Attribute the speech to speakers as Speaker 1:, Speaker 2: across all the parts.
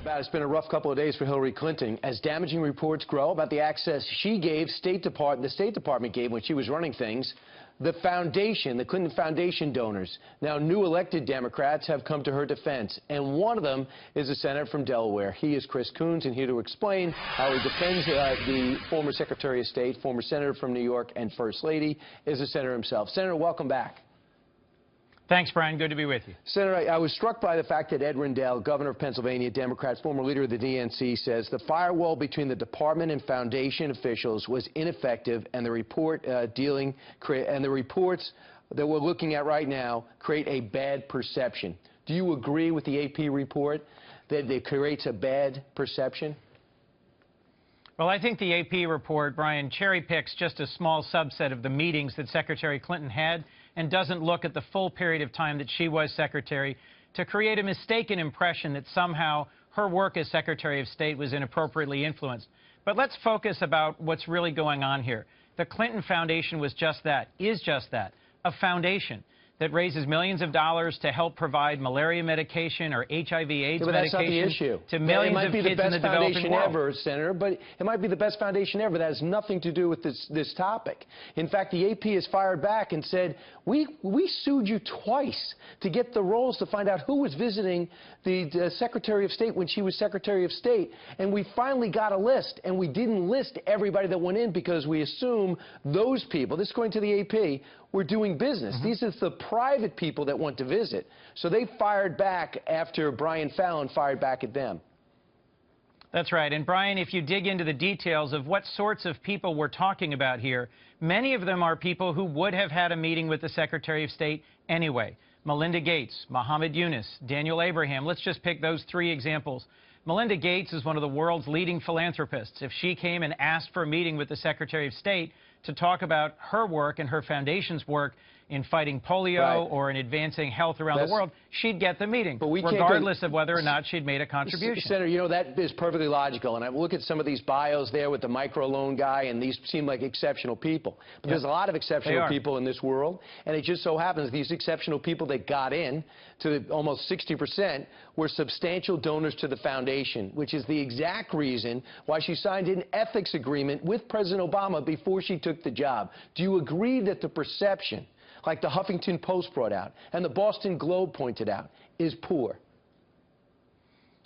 Speaker 1: About it's been a rough couple of days for Hillary Clinton as damaging reports grow about the access she gave the State Department gave when she was running things. The foundation, the Clinton Foundation donors. Now, new elected Democrats have come to her defense, and one of them is a senator from Delaware. He is Chris Coons, and here to explain how he defends the former Secretary of State, former senator from New York, and First Lady, is the senator himself. Senator, welcome back.
Speaker 2: Thanks, Brian. Good to be with you.
Speaker 1: Senator, I was struck by the fact that Ed Rendell, governor of Pennsylvania, Democrat, former leader of the DNC, says the firewall between the department and foundation officials was ineffective, and the reports that we're looking at right now create a bad perception. Do you agree with the AP report that it creates a bad perception?
Speaker 2: Well, I think the AP report, Brian, cherry picks just a small subset of the meetings that Secretary Clinton had and doesn't look at the full period of time that she was Secretary to create a mistaken impression that somehow her work as Secretary of State was inappropriately influenced. But let's focus about what's really going on here. The Clinton Foundation was just that, is just that, a foundation that raises millions of dollars to help provide malaria medication or HIV/AIDS
Speaker 1: but that's
Speaker 2: medication
Speaker 1: not the issue.
Speaker 2: to millions of kids in the developing world.
Speaker 1: Ever, Senator, but it might be the best foundation ever. That has nothing to do with this topic. In fact, the AP has fired back and said, we sued you twice to get the rolls to find out who was visiting the Secretary of State when she was Secretary of State, and we finally got a list, and we didn't list everybody that went in because we assume those people, this is according to the AP, were doing business. These are the private people that want to visit. So they fired back after Brian Fallon fired back at them.
Speaker 2: That's right. And, Brian, if you dig into the details of what sorts of people we're talking about here, many of them are people who would have had a meeting with the Secretary of State anyway. Melinda Gates, Mohammed Yunus, Daniel Abraham. Let's just pick those three examples. Melinda Gates is one of the world's leading philanthropists. If she came and asked for a meeting with the Secretary of State to talk about her work and her foundation's work in fighting polio or in advancing health around the world, she'd get the meeting, regardless of whether or not she'd made a contribution.
Speaker 1: Senator, you know, that is perfectly logical. And I look at some of these bios there with the microloan guy, and these seem like exceptional people. But there's a lot of exceptional people in this world, and it just so happens these exceptional people that got in to almost 60% were substantial donors to the foundation, which is the exact reason why she signed an ethics agreement with President Obama before she took the job. Do you agree that the perception, like the Huffington Post brought out and the Boston Globe pointed out, is poor?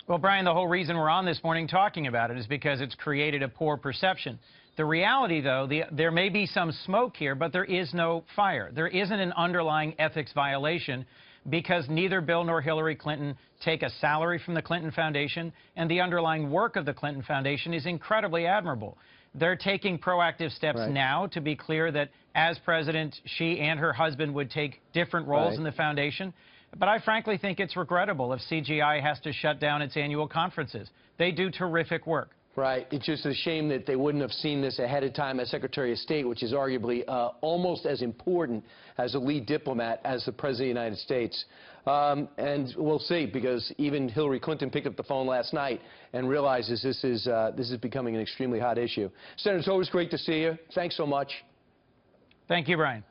Speaker 2: Well, Brian, the whole reason we're on this morning talking about it is because it's created a poor perception. The reality, though, there may be some smoke here, but there is no fire. There isn't an underlying ethics violation because neither Bill nor Hillary Clinton take a salary from the Clinton Foundation, and the underlying work of the Clinton Foundation is incredibly admirable. They're taking proactive steps now to be clear that as president, she and her husband would take different roles in the foundation. But I frankly think it's regrettable if CGI has to shut down its annual conferences. They do terrific work.
Speaker 1: Right. It's just a shame that they wouldn't have seen this ahead of time as Secretary of State, which is arguably almost as important as a lead diplomat as the President of the United States. And we'll see, because even Hillary Clinton picked up the phone last night and realizes this is becoming an extremely hot issue. Senator, it's always great to see you. Thanks so much.
Speaker 2: Thank you, Brian.